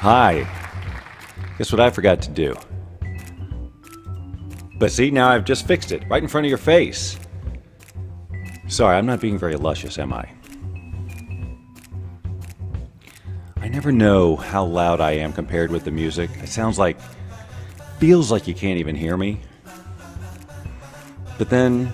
Hi. Guess what I forgot to do? But see, now I've just fixed it, right in front of your face. Sorry, I'm not being very luscious, am I? I never know how loud I am compared with the music. It feels like you can't even hear me. But then,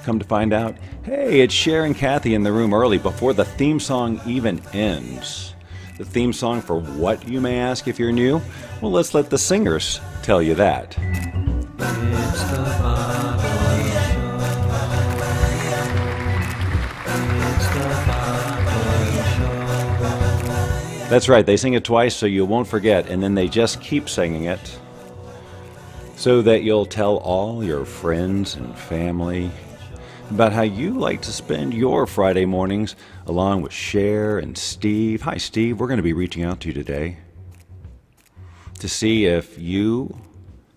come to find out, hey, it's Cher and Kathy in the room early before the theme song even ends. The theme song for what, you may ask if you're new? Well, let's let the singers tell you that. It's the Bob Doyle Show. It's the Bob Doyle Show. That's right, they sing it twice so you won't forget, and then they just keep singing it so that you'll tell all your friends and family about how you like to spend your Friday mornings along with Cher and Steve. Hi, Steve. We're going to be reaching out to you today to see if you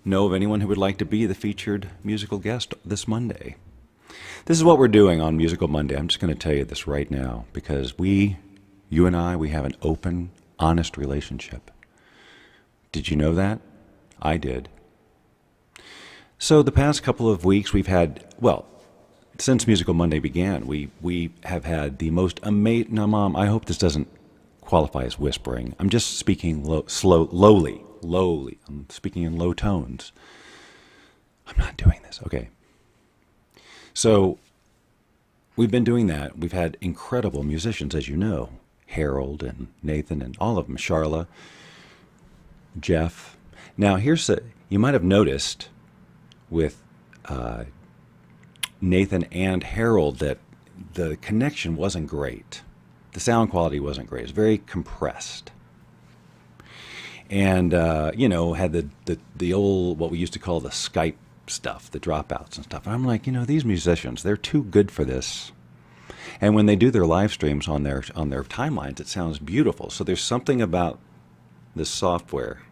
know of anyone who would like to be the featured musical guest this Monday. This is what we're doing on Musical Monday. I'm just going to tell you this right now because you and I, we have an open, honest relationship. Did you know that? I did. So the past couple of weeks we've had, since Musical Monday began, we have had the most amazing... Now, Mom, I hope this doesn't qualify as whispering. I'm just speaking lowly. I'm speaking in low tones. I'm not doing this. Okay. So, we've been doing that. We've had incredible musicians, as you know. Harold and Nathan and all of them. Charla, Jeff. Now, you might have noticed with... Nathan and Harold that the connection wasn't great. The sound quality wasn't great. It was very compressed. And, had the old, what we used to call the Skype stuff, the dropouts and stuff. And I'm like, these musicians, they're too good for this. And when they do their live streams on their timelines, it sounds beautiful. So there's something about this software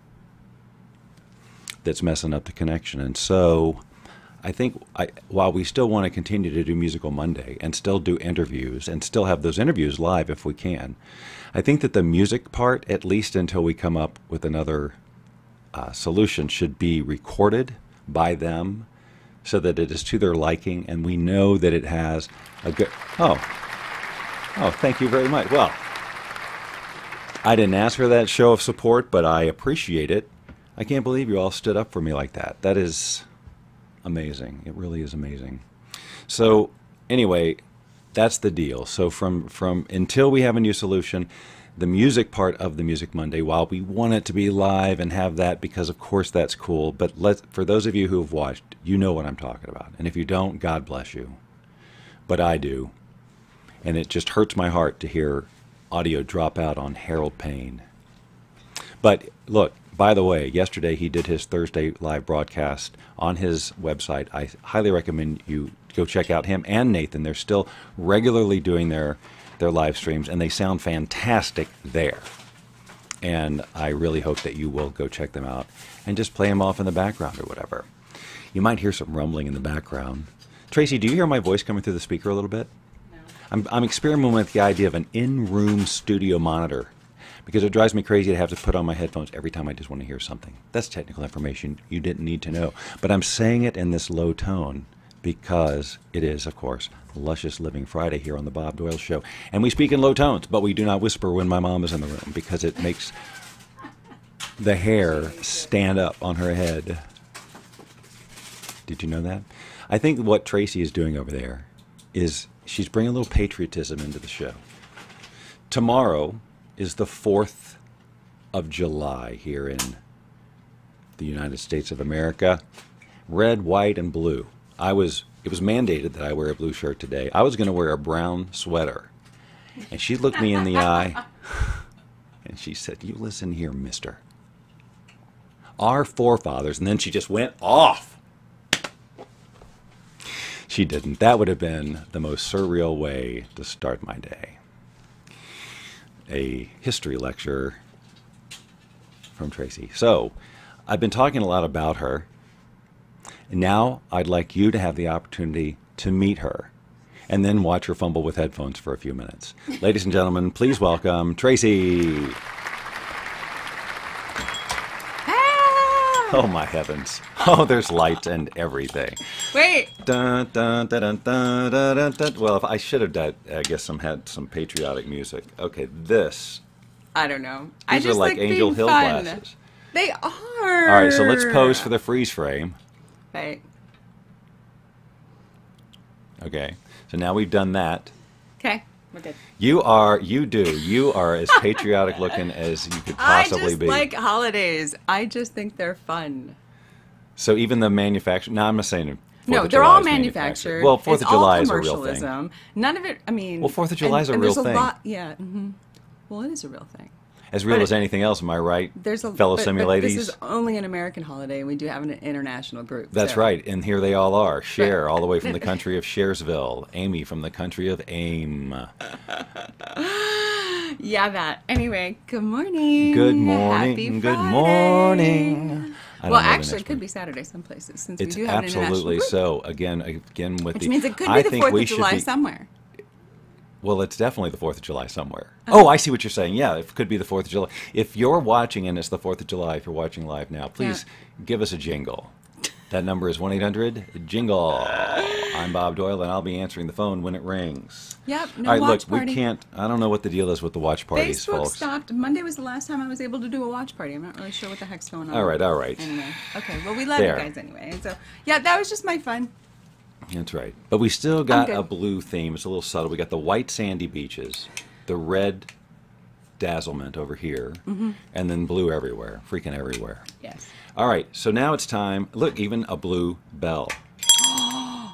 that's messing up the connection. And so... I think while we still want to continue to do Musical Monday and still do interviews and still have those interviews live if we can, I think that the music part, at least until we come up with another solution, should be recorded by them so that it is to their liking and we know that it has a good... Oh, thank you very much. Well, I didn't ask for that show of support, but I appreciate it. I can't believe you all stood up for me like that. That is... amazing. It really is amazing. So anyway, that's the deal. So from until we have a new solution, the music part of the Music Monday, while we want it to be live and have that because of course that's cool, but for those of you who have watched, you know what I'm talking about. And if you don't, God bless you. But I do. And it just hurts my heart to hear audio drop out on Harold Payne. But look, by the way, yesterday he did his Thursday live broadcast on his website. I highly recommend you go check out him and Nathan. They're still regularly doing their live streams, and they sound fantastic there. And I really hope that you will go check them out and just play them off in the background or whatever. You might hear some rumbling in the background. Tracy, do you hear my voice coming through the speaker a little bit? No. I'm experimenting with the idea of an in-room studio monitor, because it drives me crazy to have to put on my headphones every time I just want to hear something. That's technical information you didn't need to know. But I'm saying it in this low tone because it is, of course, Luscious Living Friday here on the Bob Doyle Show. And we speak in low tones, but we do not whisper when my mom is in the room because it makes the hair stand up on her head. Did you know that? I think what Tracy is doing over there is she's bringing a little patriotism into the show. Tomorrow is the 4th of July here in the United States of America. Red, white, and blue. It was mandated that I wear a blue shirt today. I was going to wear a brown sweater. And she looked me in the eye and she said, "You listen here, mister. Our forefathers," and then she just went off. She didn't. That would have been the most surreal way to start my day. A history lecture from Tracy. So, I've been talking a lot about her. And now I'd like you to have the opportunity to meet her and then watch her fumble with headphones for a few minutes. Ladies and gentlemen, please welcome Tracy. Oh my heavens! Oh, there's lights and everything. Wait. Dun, dun, dun, dun, dun, dun, dun, dun. Well, if I should have done, I guess had some patriotic music. Okay, this. I don't know. These I just are like Angel being Hill fun. glasses. They are. All right, so let's pose for the freeze frame. Right. Okay, so now we've done that. Okay. We're good. You are as patriotic looking as you could possibly I just be. like holidays. I just think they're fun. So even the manufacturer. No, I'm not saying. No, they're all manufactured. Well, Fourth It's of July all is a real thing. commercialism. None of it. I mean. Well, 4th of July is a real there's thing. lot, yeah. Mm-hmm. Well, it is a real thing. As real But as anything else, am I right? There's a fellow but simulators. this is only an American holiday. We do have an international group. That's so. right, and here they all are. Cher, all the way from the country of Sharesville. Amy from the country of AIM. Yeah, that. Anyway, good morning. Good morning. Happy Good Friday. morning. I don't Well, know the actually, next it could one. be Saturday some places since It's we do have an international absolutely group. so. Again with Which the. means it could I be the think 4th we of should July be- somewhere. Well, it's definitely the 4th of July somewhere. Oh, I see what you're saying. Yeah, it could be the 4th of July. If you're watching and it's the 4th of July, if you're watching live now, please give us a jingle. That number is 1-800-JINGLE. I'm Bob Doyle, and I'll be answering the phone when it rings. Yep, no All right, watch look, party. we can't. I don't know what the deal is with the watch parties, Facebook folks. stopped. Monday was the last time I was able to do a watch party. I'm not really sure what the heck's going on. All right. Anyway, okay. Well, we love There. you guys anyway. And so, yeah, that was just my fun. That's right. But we still got good. a blue theme. It's a little subtle. We got the white sandy beaches, the red dazzlement over here, and then blue everywhere, freaking everywhere. Yes. All right, so now it's time. Look, even a blue bell.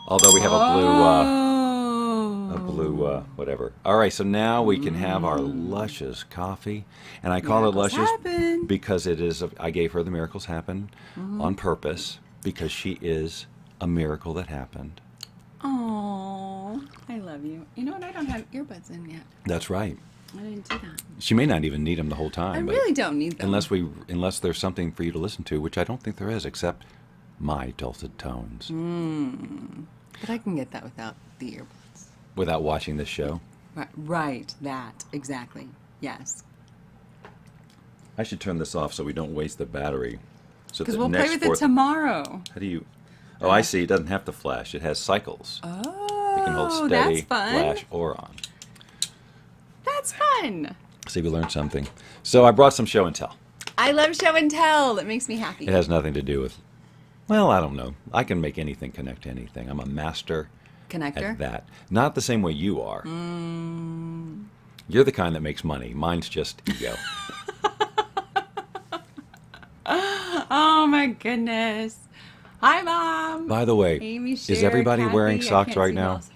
Although we have Oh. a blue whatever. All right, so now we can have our luscious coffee, and I call it Miracles luscious happen. because it is. I gave her the miracles happen on purpose because she is a miracle that happened. Oh, I love you. You know what? I don't have earbuds in yet. That's right. I didn't do that. She may not even need them the whole time. I but really don't need them. unless there's something for you to listen to, which I don't think there is, except my dulcet tones. But I can get that without the earbuds. Without watching this show, Right. That. Exactly. Yes. I should turn this off so we don't waste the battery. So Because the we'll play next with fourth- it tomorrow. How do you? Oh, I see. It doesn't have to flash. It has cycles. Oh, You can hold steady, that's fun. flash, or on. That's fun. See, we learned something. So I brought some show and tell. I love show and tell. It makes me happy. It has nothing to do with. Well, I don't know. I can make anything connect to anything. I'm a master Connector? at that. Not the same way you are. You're the kind that makes money. Mine's just ego. Oh my goodness. Hi, Mom. By the way, Amy, is Cher, everybody Kathy, wearing I socks can't right see now? else.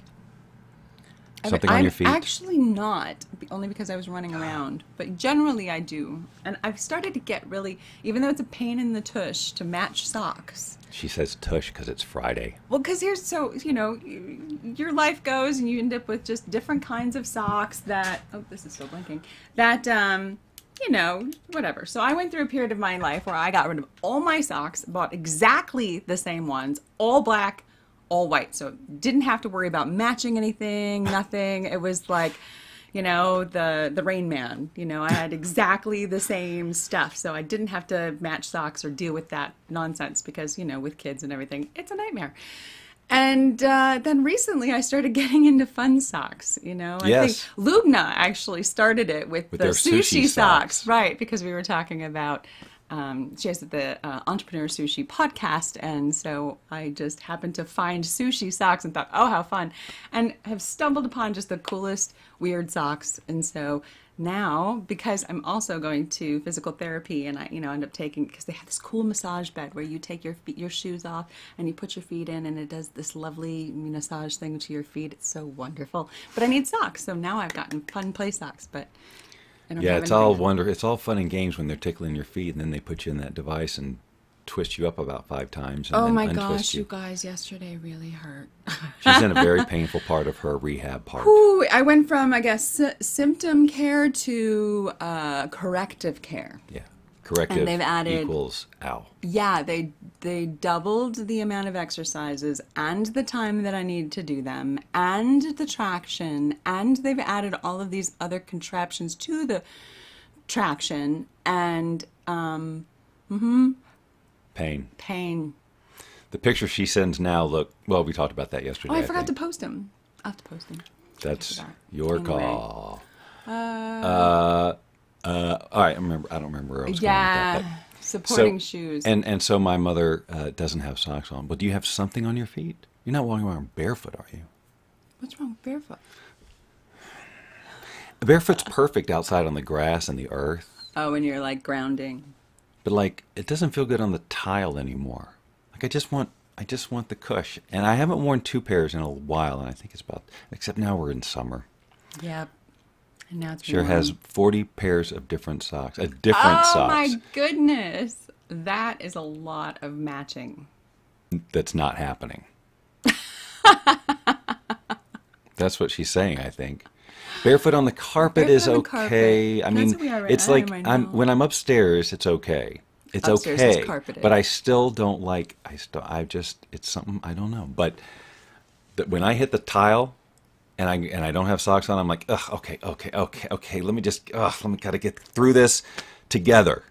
Something on your feet? Actually not, only because I was running around. But generally I do. And I've started to get really, even though it's a pain in the tush to match socks. She says tush because it's Friday. Well, because here's so, your life goes and you end up with just different kinds of socks that, oh, this is still blinking, that, whatever. So I went through a period of my life where I got rid of all my socks, bought exactly the same ones, all black, all white. So didn't have to worry about matching anything, nothing. It was like, the Rain Man. I had exactly the same stuff. So I didn't have to match socks or deal with that nonsense because, with kids and everything, it's a nightmare. And then recently I started getting into fun socks, I Yes. think Lubna actually started it with the their sushi sushi socks. socks. Right, because we were talking about, she has the Entrepreneur Sushi podcast, and so I just happened to find sushi socks and thought, oh, how fun, and have stumbled upon just the coolest weird socks. And so now, because I'm also going to physical therapy, and I end up taking, because they have this cool massage bed where you take your shoes off and you put your feet in, and it does this lovely massage thing to your feet. It's so wonderful. But I need socks, so now I've gotten fun play socks, but I don't Yeah, have it's all anything. It's all fun and games when they're tickling your feet, and then they put you in that device and twist you up about 5 times. And Oh then my untwist gosh, you. you guys, yesterday really hurt. She's in a very painful part of her rehab part. Ooh, I went from, I guess, symptom care to corrective care. Yeah, corrective And they've added- equals ow. Yeah, they doubled the amount of exercises and the time that I need to do them and the traction, and they've added all of these other contraptions to the traction, and Pain. Pain. The picture she sends now look, well, we talked about that yesterday. Oh, I forgot to think. post them. I'll have to post them. That's forgot. your Anyway. call. All right, I don't remember where I was going with that. Yeah. Supporting shoes. And so my mother doesn't have socks on. But do you have something on your feet? You're not walking around barefoot, are you? What's wrong with barefoot? Barefoot's perfect outside on the grass and the earth. Oh, when you're like grounding. But like, it doesn't feel good on the tile anymore. Like I just want the cush. And I haven't worn 2 pairs in a while, and I think it's except now we're in summer. Yep. And now it's Sure warm. has 40 pairs of different socks. Different Oh socks. my goodness. That is a lot of matching. That's not happening. That's what she's saying, I think. Barefoot on the carpet is Barefoot on the okay. carpet. I mean, That's what we are it's right like now. when I'm upstairs, it's okay. It's Upstairs is okay. carpeted. But I still don't like. It's something I don't know. But when I hit the tile, and I don't have socks on, I'm like, ugh, okay. Let me gotta get through this together.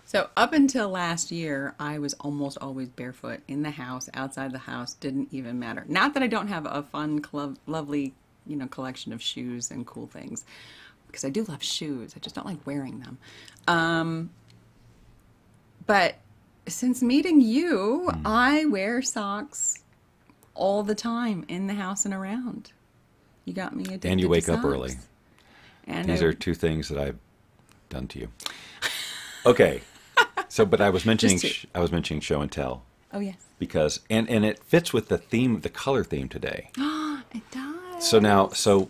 So up until last year, I was almost always barefoot in the house, outside the house, didn't even matter. Not that I don't have a fun, lovely, collection of shoes and cool things, because I do love shoes. I just don't like wearing them. But since meeting you, I wear socks all the time in the house and around. You got me addicted And you to wake up socks. early. And These are 2 things that I've done to you. Okay. So, but I was mentioning Just 2. I was mentioning show and tell Oh, yes. because and it fits with the theme, the color theme today. It does. So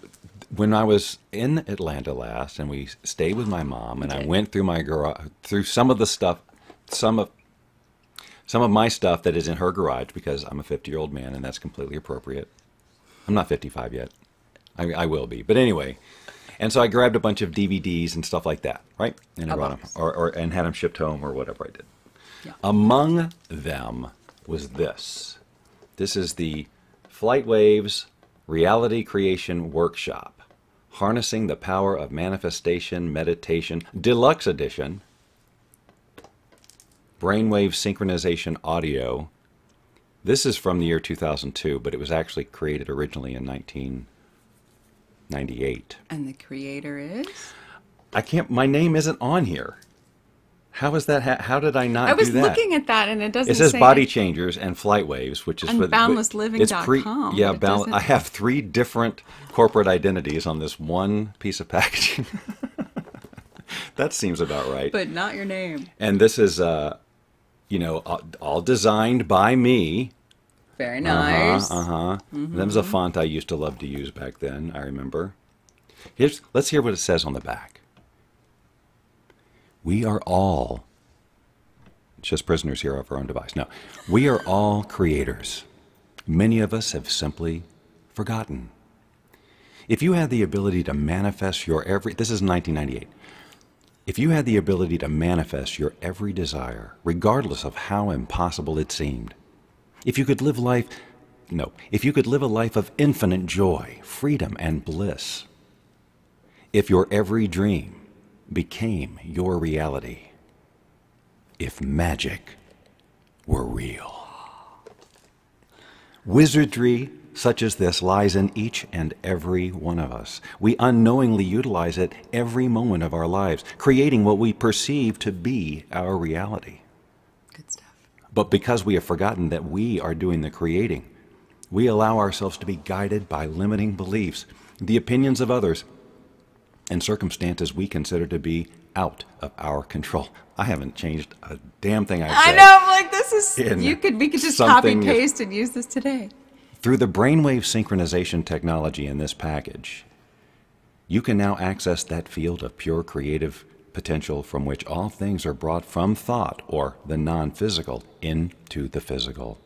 when I was in Atlanta last, and we stayed with my mom, and I went through my garage, through some of the stuff, some of my stuff that is in her garage, because I'm a 50-year-old man, and that's completely appropriate. I'm not 55 yet. I will be, but anyway. And so I grabbed a bunch of DVDs and stuff like that, right? And I brought them, and had them shipped home, or whatever I did. Yeah. Among them was this. This is the Flight Waves Reality Creation Workshop, Harnessing the Power of Manifestation Meditation, Deluxe Edition, Brainwave Synchronization Audio. This is from the year 2002, but it was actually created originally in 1998. And the creator is? My name isn't on here. How is that? How did I not I was do that? looking at that, and it doesn't It says say Body it. Changers and Flight Waves, which is And for boundlessliving.com, Yeah, but it doesn't- I have 3 different corporate identities on this one piece of packaging. That seems about right. But not your name. And this is, all designed by me. Very nice. That was a font I used to love to use back then, I remember. Let's hear what it says on the back. We are all, just prisoners here of our own device. No, we are all creators. Many of us have simply forgotten. If you had the ability to manifest this is 1998. If you had the ability to manifest your every desire, regardless of how impossible it seemed, if you could live a life of infinite joy, freedom, and bliss, if your every dream became your reality, if magic were real. Wizardry such as this lies in each and every one of us. We unknowingly utilize it every moment of our lives, creating what we perceive to be our reality. Good stuff. But because we have forgotten that we are doing the creating, we allow ourselves to be guided by limiting beliefs, the opinions of others, and circumstances we consider to be out of our control. I haven't changed a damn thing I've said. I know, I'm like, this is, In we could just copy something- paste and use this today. Through the brainwave synchronization technology in this package, you can now access that field of pure creative potential from which all things are brought from thought, or the non-physical, into the physical.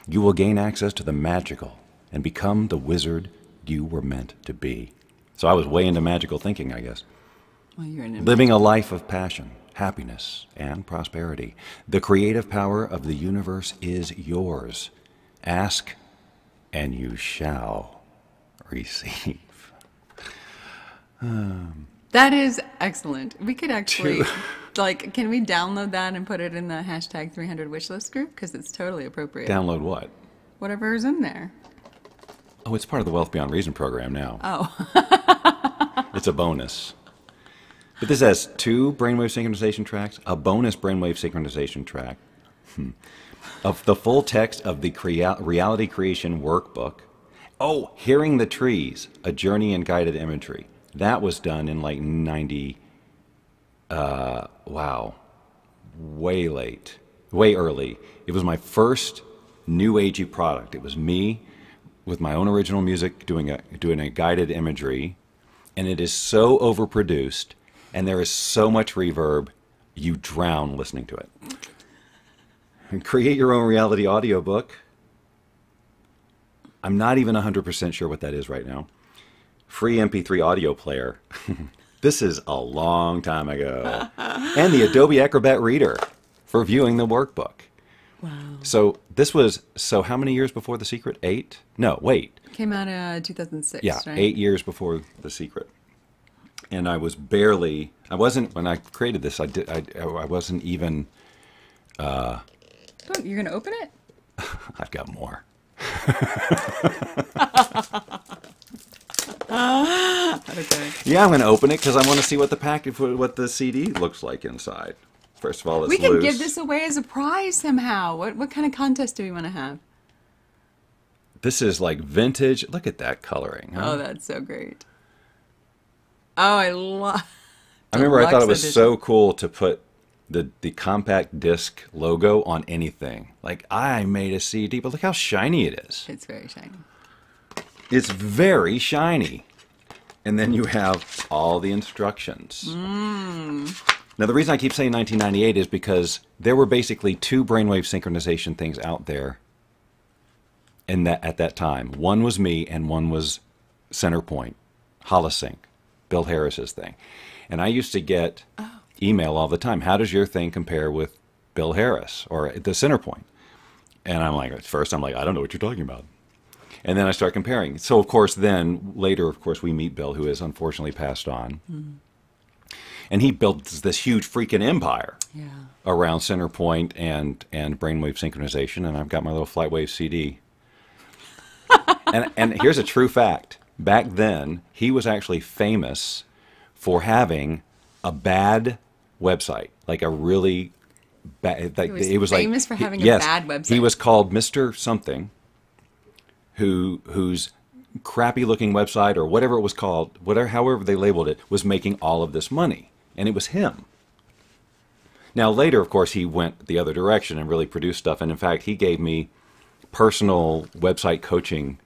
You will gain access to the magical and become the wizard you were meant to be. So I was way into magical thinking, I guess. Well, you're an Living a life of passion, happiness, and prosperity. The creative power of the universe is yours. Ask, and you shall receive. That is excellent. We could actually Like, can we download that and put it in the hashtag 300 wishlist group? Because it's totally appropriate. Download what? Whatever is in there. Oh, it's part of the Wealth Beyond Reason program now. Oh. It's a bonus. But this has 2 brainwave synchronization tracks, a bonus brainwave synchronization track, of the full text of the reality creation workbook. Oh, Hearing the Trees, a journey in guided imagery. That was done in like 90, wow, way late, way early. It was my first new agey product. It was me with my own original music doing a guided imagery, and it is so overproduced, and there is so much reverb, you drown listening to it. And create your own reality audiobook. I'm not even 100% sure what that is right now. Free MP3 audio player. This is a long time ago. And the Adobe Acrobat Reader for viewing the workbook. Wow. So this was, so how many years before The Secret? 8? No, wait. Came out 2006, Yeah, right? 8 years before The Secret. And I wasn't, when I created this, I wasn't even, Oh, you're going to open it? I've got more. Okay. Yeah, I'm going to open it because I want to see what the CD looks like inside. First of all, it's We can loose. give this away as a prize somehow. What kind of contest do we want to have? This is like vintage. Look at that coloring. Huh? Oh, that's so great. Oh, I love. I remember I thought it was so cool to put the compact disc logo on anything. Like, I made a CD, but look how shiny it is. It's very shiny. It's very shiny. And then you have all the instructions. Now, the reason I keep saying 1998 is because there were basically 2 brainwave synchronization things out there at that time. One was me, and one was Centerpoint, Holosync, Bill Harris's thing. And I used to get email all the time. How does your thing compare with Bill Harris or the Centerpoint? And I'm like, at first I'm like, I don't know what you're talking about. And then I start comparing. So, of course, then later, of course, we meet Bill, who has unfortunately passed on. And he built this huge freaking empire around Centerpoint and brainwave synchronization. And I've got my little Flightwave CD. and here's a true fact. Back then, he was actually famous for having a bad website, like a really bad. Like, He was famous for having a bad website. He was called Mr. Something, whose crappy-looking website or whatever it was called, however they labeled it, was making all of this money, and it was him. Now later, of course, he went the other direction and really produced stuff, and in fact, he gave me personal website coaching,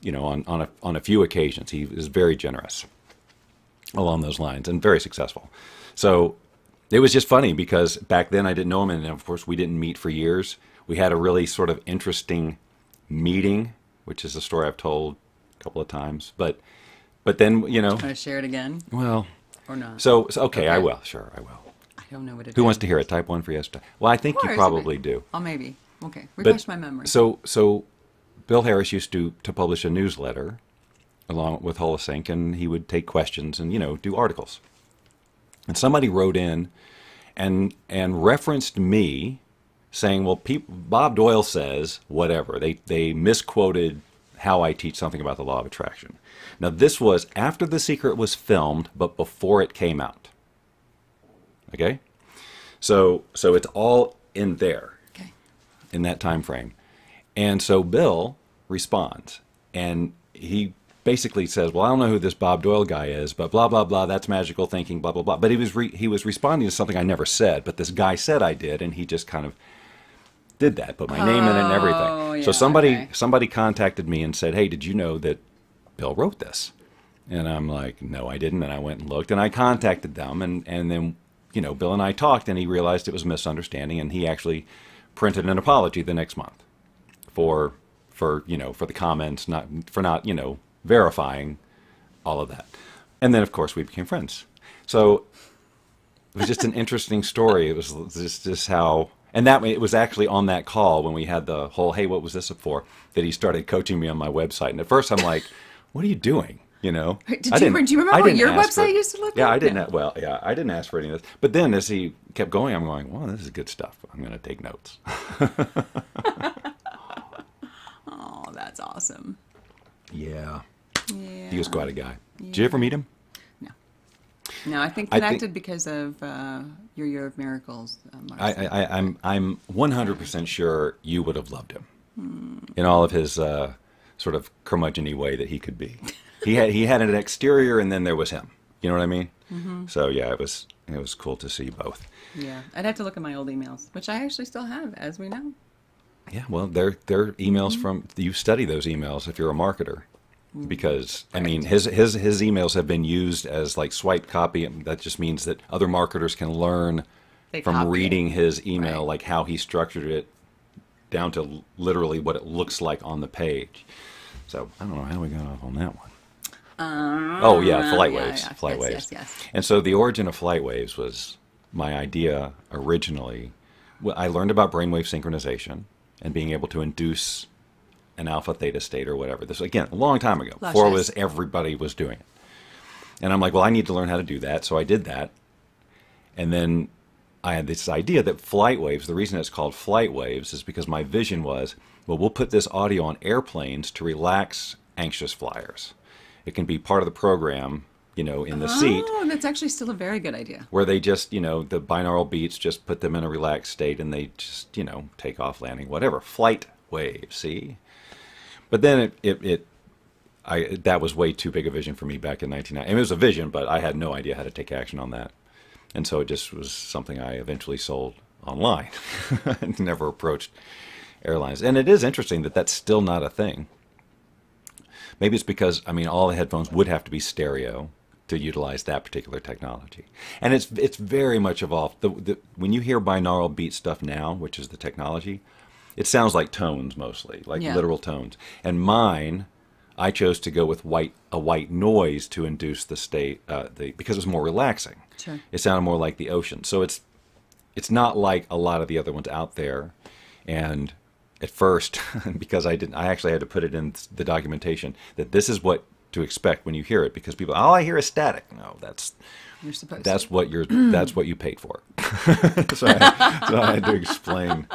on a few occasions. He was very generous along those lines and very successful. So it was just funny because back then I didn't know him, and of course we didn't meet for years. We had a really sort of interesting meeting, which is a story I've told a couple of times. But then, Want to share it again? well, Or not? so okay, I will. Sure, I will. I don't know what it is. Who wants to hear it? Type 1 for yes. Well, I think Of you course, probably okay. do. Oh, maybe. Okay. But- Refresh my memory. So Bill Harris used to publish a newsletter along with Holosync, and he would take questions and, do articles. And somebody wrote in and referenced me saying, well, Bob Doyle says whatever. They misquoted how I teach something about the law of attraction. Now, this was after The Secret was filmed, but before it came out. Okay? So it's all in there. Okay. In that time frame. And so Bill responds, and he basically says, well, I don't know who this Bob Doyle guy is, but blah, blah, blah, that's magical thinking, blah, blah, blah. But he was responding to something I never said, but this guy said I did, and he just kind of did that, put my name in it and everything. So yeah, somebody contacted me and said, hey, did you know that Bill wrote this? And I'm like, no, I didn't. And I went and looked, and I contacted them, and then, Bill and I talked, and he realized it was a misunderstanding, and he actually printed an apology the next month for the comments, not verifying all of that. And then, of course, we became friends. So it was just an interesting story. It was just how, and it was actually on that call when we had the whole, hey, what was this for, that he started coaching me on my website. And at first I'm like, what are you doing? You know, Do you remember I what didn't your ask for website it. used to look Yeah, like? I didn't. No. Well, yeah, I didn't ask for any of this. But then as he kept going, I'm going, well, this is good stuff. I'm going to take notes. Oh, that's awesome. Yeah. Yeah. He was quite a guy. Did you ever meet him? No, I think I think- connected because of your Year of Miracles. Marcy. I'm 100% sure you would have loved him in all of his sort of curmudgeon-y way that he could be. He had an exterior, and then there was him. You know what I mean? Mm-hmm. So yeah, it was cool to see both. Yeah, I'd have to look at my old emails, which I actually still have, as we know. Yeah, well, they're emails from you study those emails if you're a marketer. Because I mean, his emails have been used as like swipe copy. That just means that other marketers can learn They from copy reading it. his email, Right. like how he structured it, down to literally what it looks like on the page. So I don't know how we got off on that one. Oh yeah, flight waves, flight waves. Yes. And so the origin of flight waves was my idea originally. Well, I learned about brainwave synchronization and being able to induce an alpha theta state or whatever. This again a long time ago. Before Luscious. everybody was doing it. And I'm like, well, I need to learn how to do that. So I did that. And then I had this idea that flight waves, the reason it's called flight waves is because my vision was, well, we'll put this audio on airplanes to relax anxious flyers. It can be part of the program, you know, in the seat, Oh, that's actually still a very good idea. where they just, you know, the binaural beats just put them in a relaxed state and they just, you know, take off, landing, whatever. Flight waves, see? But then that was way too big a vision for me back in 1990. I mean, it was a vision, but I had no idea how to take action on that. And so it just was something I eventually sold online. I never approached airlines. And it is interesting that that's still not a thing. Maybe it's because, I mean, all the headphones would have to be stereo to utilize that particular technology. And it's very much evolved. When you hear binaural beat stuff now, which is the technology, it sounds like tones mostly, like Yeah. literal tones. And mine, I chose to go with a white noise to induce the state, because it was more relaxing. Sure. It sounded more like the ocean. So it's not like a lot of the other ones out there. And at first, because I actually had to put it in the documentation that this is what to expect when you hear it, because people, all I hear is static. No, You're supposed that's to. what that's what you paid for. so I had to explain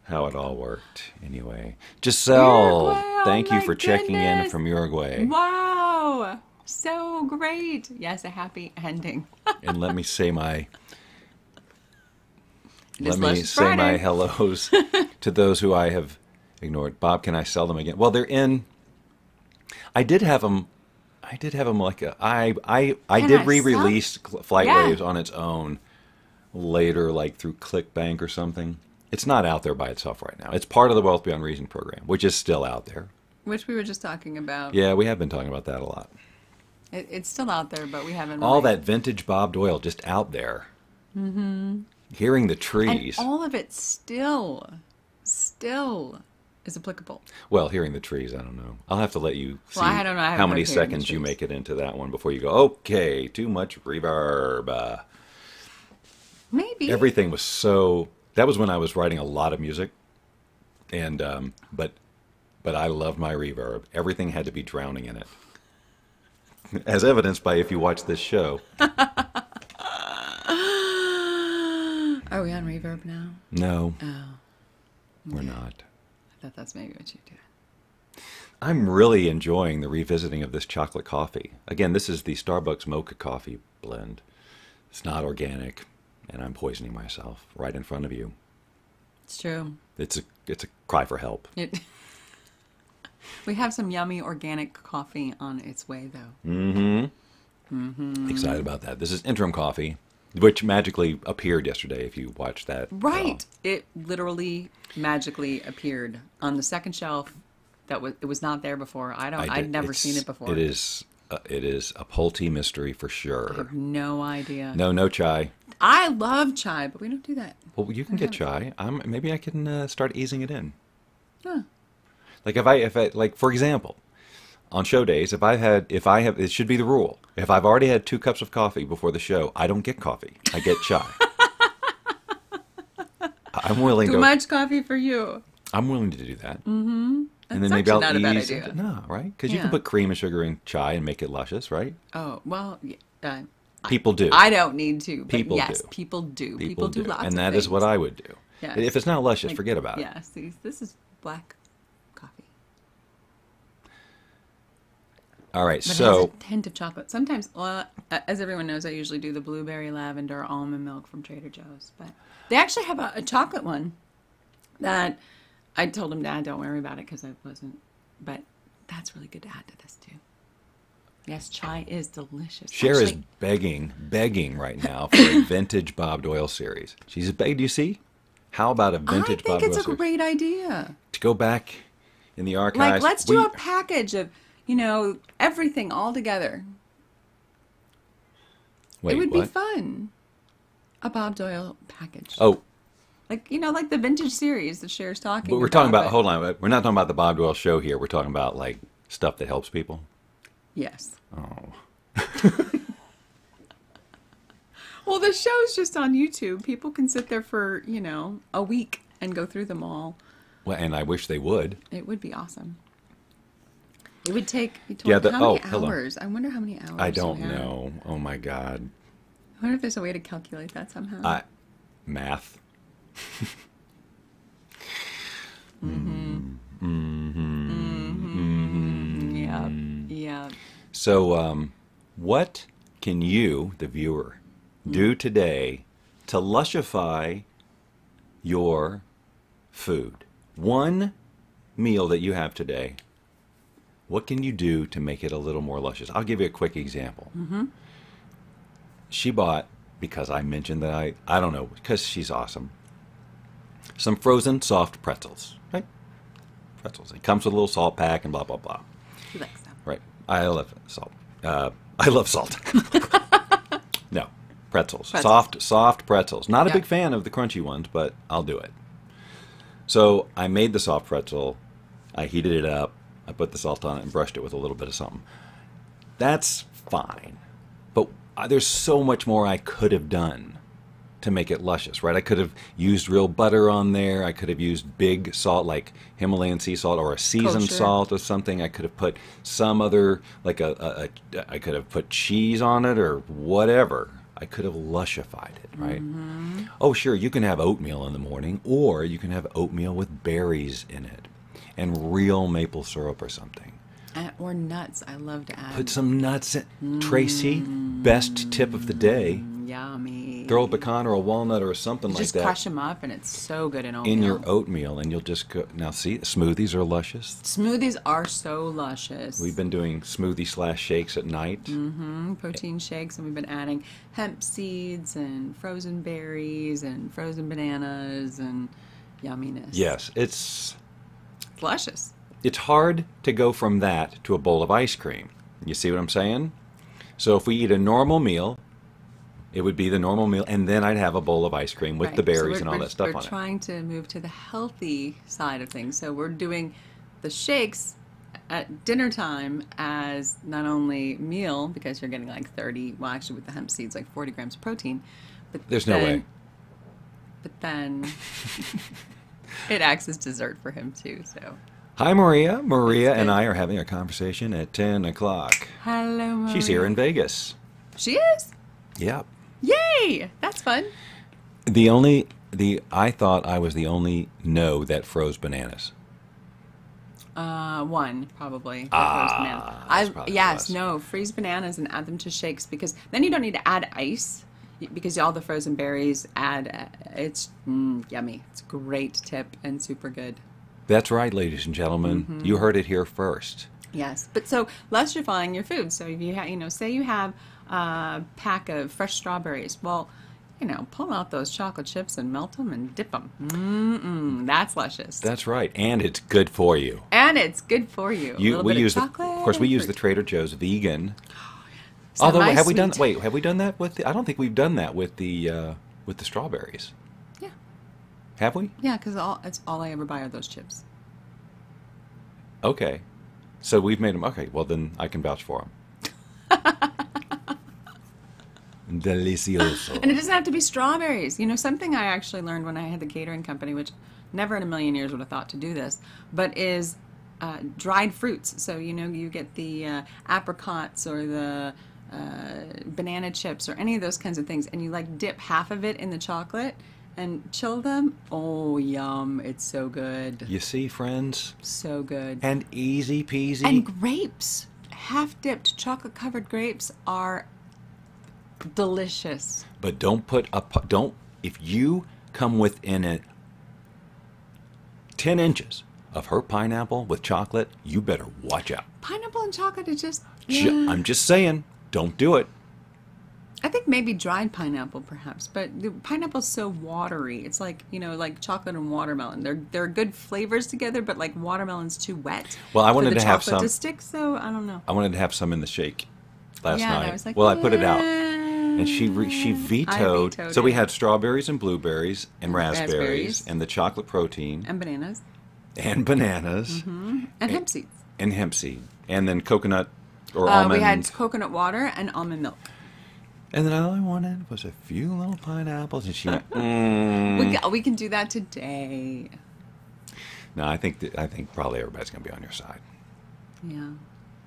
how it all worked. Anyway, Giselle, Uruguay, oh thank you my for checking in goodness. from Uruguay. Wow. So great. Yes, a happy ending. And let me say my It is let me Luscious say my Friday. hellos to those who I have ignored. Bob, can I sell them again? Well, they're in. I did have them like I Can did I re-release Flight Yeah. Waves on its own later, like through ClickBank or something. It's not out there by itself right now. It's part of the Wealth Beyond Reason program, which is still out there. Which we were just talking about. Yeah, we have been talking about that a lot. It's still out there, but we haven't All really- that vintage Bob Doyle just out there. Mm-hmm. Hearing the And trees. all of it still is applicable. Well, hearing the trees, I don't know. I'll have to let you see Well, I don't know. I haven't how many heard Hearing the seconds you Trees. make it into that one before you go, okay, too much reverb. Maybe. Everything was so... That was when I was writing a lot of music. And but I loved my reverb. Everything had to be drowning in it. As evidenced by if you watch this show. Are we on reverb now? No, Oh, we're not. I thought that's maybe what you did. I'm really enjoying the revisiting of this chocolate coffee. Again, this is the Starbucks mocha coffee blend. It's not organic, and I'm poisoning myself right in front of you. It's true. It's a cry for help. We have some yummy organic coffee on its way, though. Excited about that. This is interim coffee, which magically appeared yesterday if you watched that. Right. It literally magically appeared on the second shelf. It was not there before. I'd never seen it before. It is a Pulte mystery for I sure. have no idea. No chai. I love chai, but we don't do that. Well, you can get chai. Maybe I can start easing it in. Huh. Like if I like for example, on show days, if I have, it should be the rule. If I've already had 2 cups of coffee before the show, I don't get coffee. I get chai. I'm willing Too to. much coffee for you. I'm willing to do that. And That's then maybe actually I'll not a bad ease idea. into, no, right? Because you can Yeah. put cream and sugar in chai and make it luscious, right? Oh, well, People do. I don't need to. But People yes, do. people do. People do lots and of that is what things. I would do. Yes. If it's not luscious, Like, forget about it. Yeah, see, this is black coffee. All right, But it so has a hint of chocolate. Sometimes, well, as everyone knows, I usually do the blueberry lavender almond milk from Trader Joe's. But they actually have a chocolate one that I told him, Dad, don't worry about it because I wasn't. But that's really good to add to this too. Yes, chai is delicious. Cher is Actually, begging right now for a vintage Bob Doyle series. She's begging. Do you see? How about a I vintage Bob think it's Doyle a series? great idea. To go back in the archives. Like, let's do a package of, everything all together. Wait, it would what? be fun. A Bob Doyle package. Oh, Like the vintage series that Cher's talking but we're talking about. but- Hold on, we're not talking about the Bob Doyle show here. We're talking about like stuff that helps people. Yes. Oh, Well, the show's just on YouTube. People can sit there for, a week and go through them all. well, and I wish they would. It would be awesome. It would take, Yeah, how many hold on. hours? I wonder how many hours. I don't we have. know. Oh my God, I wonder if there's a way to calculate that somehow. math. Yeah. Yeah. So, what can you, the viewer, do today to lushify your food? One meal that you have today, what can you do to make it a little more luscious? I'll give you a quick example. She bought, because I mentioned that I don't know, because she's awesome, some frozen soft pretzels, right? Pretzels. It comes with a little salt pack and blah, blah, blah. He likes them. Right. I love salt. I love salt. No, pretzels. Soft pretzels. Not a Yeah. big fan of the crunchy ones, but I'll do it. So I made the soft pretzel. I heated it up. I put the salt on it and brushed it with a little bit of something. That's fine. But there's so much more I could have done to make it luscious, right? I could have used real butter on there. I could have used big salt like Himalayan sea salt or a seasoned Kosher. salt or something. I could have put some other, like I could have put cheese on it or whatever. I could have lushified it, right? Oh, sure, you can have oatmeal in the morning, or you can have oatmeal with berries in it and real maple syrup or something. Or nuts. I love to add. Put some nuts in. Tracy, best tip of the day. Yummy. Throw a pecan or a walnut or something like Just that crush them up, and it's so good in oatmeal. in your oatmeal, and you'll just go. Now, see, smoothies are luscious. Smoothies are so luscious. We've been doing smoothie/shakes at night. Protein shakes, and we've been adding hemp seeds and frozen berries and frozen bananas and yumminess. Yes, it's Luscious. hard to go from that to a bowl of ice cream. You see what I'm saying? So if we eat a normal meal, it would be the normal meal, and then I'd have a bowl of ice cream with the Right. So berries and all that stuff we're on it. trying to move to the healthy side of things. So we're doing the shakes at dinner time as not only meal, because you're getting like 30, well, actually with the hemp seeds, like 40 grams of protein. But There's no way. But then it acts as dessert for him too. So Hi, Maria. Maria That's and good. I are having a conversation at 10 o'clock. hello, Maria. She's here in Vegas. She is. Yep. Yay! That's fun. I thought I was the only no that froze bananas. One probably. Froze banana. that's probably yes, less. no, freeze bananas and add them to shakes, because then you don't need to add ice, because all the frozen berries add. It's yummy. It's a great tip and super good. That's right, ladies and gentlemen. Mm-hmm. You heard it here first. Yes, but so lustrifying your food. So if you say you have a pack of fresh strawberries, well, pull out those chocolate chips and melt them and dip them. That's luscious. That's right, and it's good for you. And it's good for you. A little We bit use of chocolate. of course we and use the fruit. Trader Joe's vegan. So Although my have we done? sweet- Wait, have we done that with? I don't think we've done that with the strawberries. Yeah, Have we? yeah, because it's all I ever buy are those chips. Okay, so we've made them. Okay, well then I can vouch for them. Delicioso. And it doesn't have to be strawberries. Something I actually learned when I had the catering company, which never in a million years would have thought to do this, but is dried fruits. So, you get the apricots or the banana chips or any of those kinds of things, and you like dip half of it in the chocolate and chill them. Oh, yum. It's so good. You see, friends? So good. And easy peasy. And grapes. Half-dipped chocolate-covered grapes are delicious. But don't if you come within 10 inches of her pineapple with chocolate, you better watch out. Pineapple and chocolate is just... I'm just saying, don't do it. I think maybe dried pineapple, perhaps, but the pineapple's so watery. It's like, like chocolate and watermelon. They're good flavors together, but like watermelon's too wet. Well, I wanted for the to have chocolate some to stick, so I don't know. I wanted to have some in the shake last Yeah, and night. I was like, well, I put it out, and she vetoed. vetoed So we it. had strawberries and blueberries and raspberries, Raspberries. and the chocolate protein And bananas. and bananas And hemp seeds. and hemp seed, and then coconut or almond. We had coconut water and almond milk. And then all I wanted was a few little pineapples, and she went, We can do that today. No, I think probably everybody's going to be on your side. Yeah,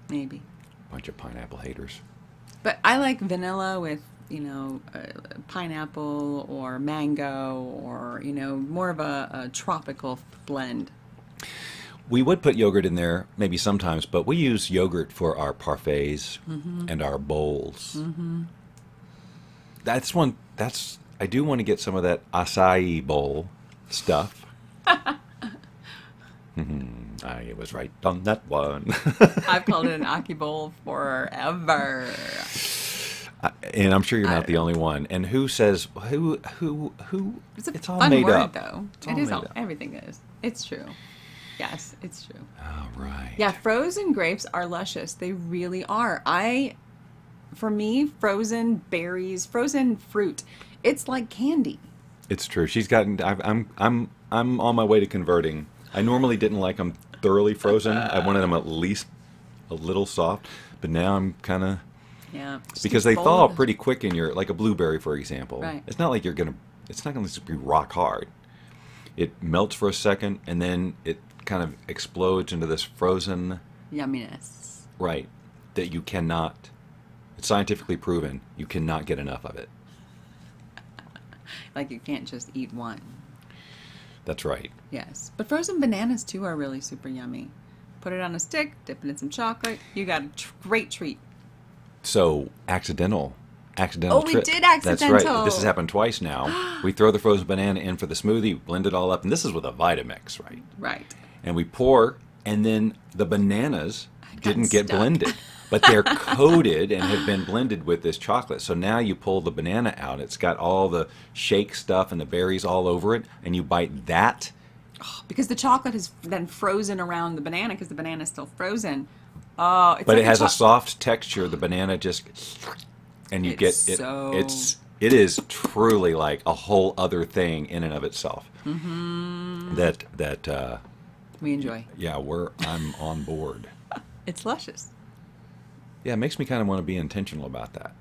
maybe. Bunch of pineapple haters. But I like vanilla with, pineapple or mango or, more of a tropical blend. We would put yogurt in there maybe sometimes, but we use yogurt for our parfaits and our bowls. Mm-hmm. I do want to get some of that acai bowl stuff. I was right on that one. I've called it an aki bowl forever. And I'm sure you're not the only one. And who says who? It's a all fun made word, up. though. It's all It is made all. up. Everything is. It's true. Yes, it's true. All right. Yeah, frozen grapes are luscious. They really are. For me, frozen berries, frozen fruit, it's like candy. It's true. She's gotten. I'm on my way to converting. I normally didn't like them thoroughly frozen. I wanted them at least a little soft, but now I'm kind of. Yeah. Because they thaw pretty quick in like a blueberry, for example. Right. It's not like it's not going to be rock hard. It melts for a second, and then it kind of explodes into this frozen. Yumminess. Right. That you cannot, it's scientifically proven, you cannot get enough of it. Like you can't just eat one. That's right. Yes. But frozen bananas, too, are really super yummy. Put it on a stick, dip it in some chocolate. You got a great treat. So, accidental Oh, we trick. did That's accidental. right. This has happened twice now. We throw the frozen banana in for the smoothie, blend it all up, and this is with a Vitamix, right? Right. And we pour, and then the bananas didn't get stuck. blended, but they're coated and have been blended with this chocolate. So now you pull the banana out. It's got all the shake stuff and the berries all over it, and you bite that. Because the chocolate is then frozen around the banana because the banana is still frozen. Oh, it's But like it has a soft texture. The banana just, and you It's get it. so- It is truly like a whole other thing in and of itself. Mm-hmm. That we enjoy. yeah, I'm on board. It's luscious. Yeah, it makes me kind of want to be intentional about that.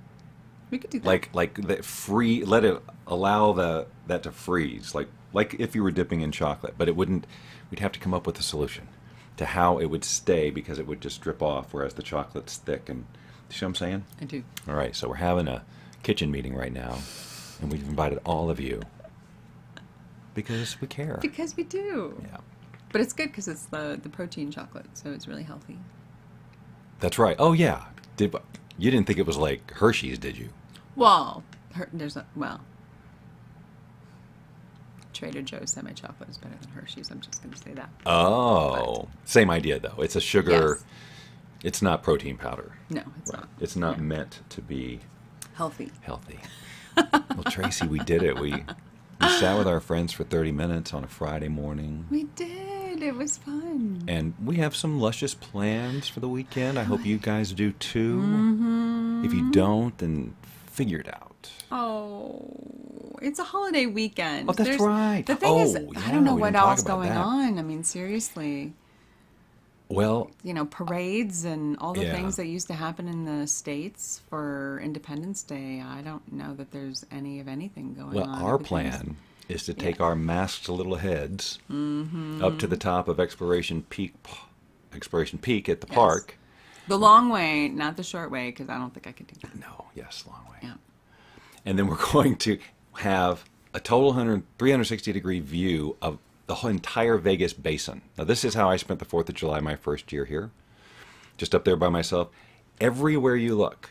We could do that. Like the let it allow that to freeze. Like if you were dipping in chocolate, but it wouldn't. We'd have to come up with a solution to how it would stay because it would just drip off, whereas the chocolate's thick. And you see what I'm saying? I do. All right, so we're having a kitchen meeting right now, and we've invited all of you because we care. Because we do. Yeah, But it's good because it's the protein chocolate, so it's really healthy. that's right. Oh yeah, you didn't think it was like Hershey's, did you? Well, Trader Joe's semi-chocolate is better than Hershey's. I'm just going to say that. Oh, same idea though. It's a sugar. Yes. It's not protein powder. No, it's Right. not. It's not meant to be Healthy. healthy. Well, Tracy, we did it. We sat with our friends for 30 minutes on a Friday morning, We did. It was fun. and we have some luscious plans for the weekend. I hope you guys do too. Mm-hmm. If you don't, then figure it out. Oh, it's a holiday weekend. Oh, that's right. The thing is, Oh, I yeah, don't know we what didn't talk else about going that. on. I mean, seriously. Well, Parades and all the Yeah. things that used to happen in the States for Independence Day. I don't know that there's any of anything going well, on. our Everything's- plan is to take our masked little heads up to the top of Exploration Peak Exploration Peak at the Yes. park. The long way, not the short way, because I don't think I could do that. No, yes, long way. Yeah. And then we're going to have a total 360-degree view of the whole entire Vegas basin. Now, this is how I spent the 4th of July my first year here, just up there by myself. Everywhere you look,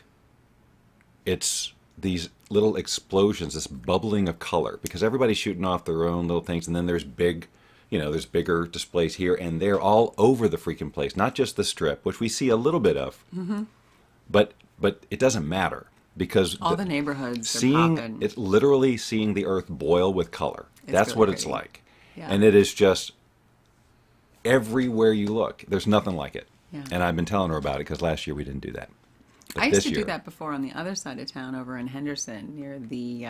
it's these little explosions, this bubbling of color, because everybody's shooting off their own little things, and then there's there's bigger displays here, and they're all over the freaking place, not just the Strip, which we see a little bit of, but it doesn't matter, because All the neighborhoods are seeing popping. it's literally seeing the earth boil with color. That's really what it's pretty. like. Yeah. And it is just everywhere you look. There's nothing like it. Yeah. And I've been telling her about it because last year we didn't do that. But I used this to do year- that before on the other side of town over in Henderson near the,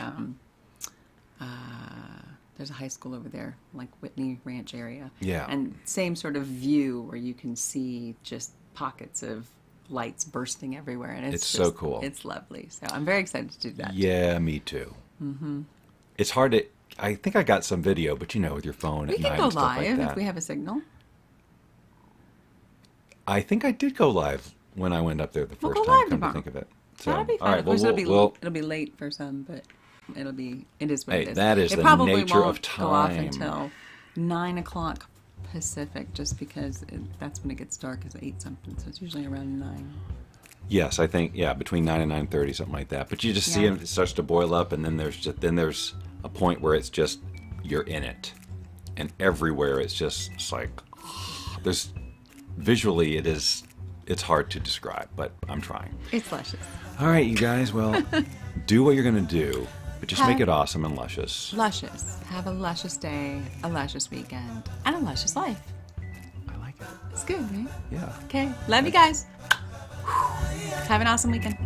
there's a high school over there, like Whitney Ranch area. Yeah. And same sort of view where you can see just pockets of lights bursting everywhere. And It's it's so just- cool. It's lovely. So I'm very excited to do that. Yeah, me too. Mm-hmm. It's hard to. I think I got some video, but with your phone We at can night go and stuff live like that. if we have a signal. I think I did go live when I went up there the We'll first go time. live Come to tomorrow. think of it. So, That'll be all fun. right, Of course, well, it'll be late for some, but it is what Hey, it is. that is it the probably nature won't of go off time. until 9 o'clock Pacific, just because that's when it gets dark. Is 8 something, so it's usually around 9. Yes, I think between 9 and 9:30, something like that. But you just see Yeah. it starts to boil up, and then there's a point where it's just you're in it, and everywhere it's like there's visually it's hard to describe, but I'm trying. It's luscious. All right, you guys, well, do what you're gonna do, but just make Have- it awesome and luscious. Luscious. Have a luscious day, a luscious weekend, and a luscious life. I like it. It's good, right? Yeah. Okay. Love you guys. Have an awesome weekend.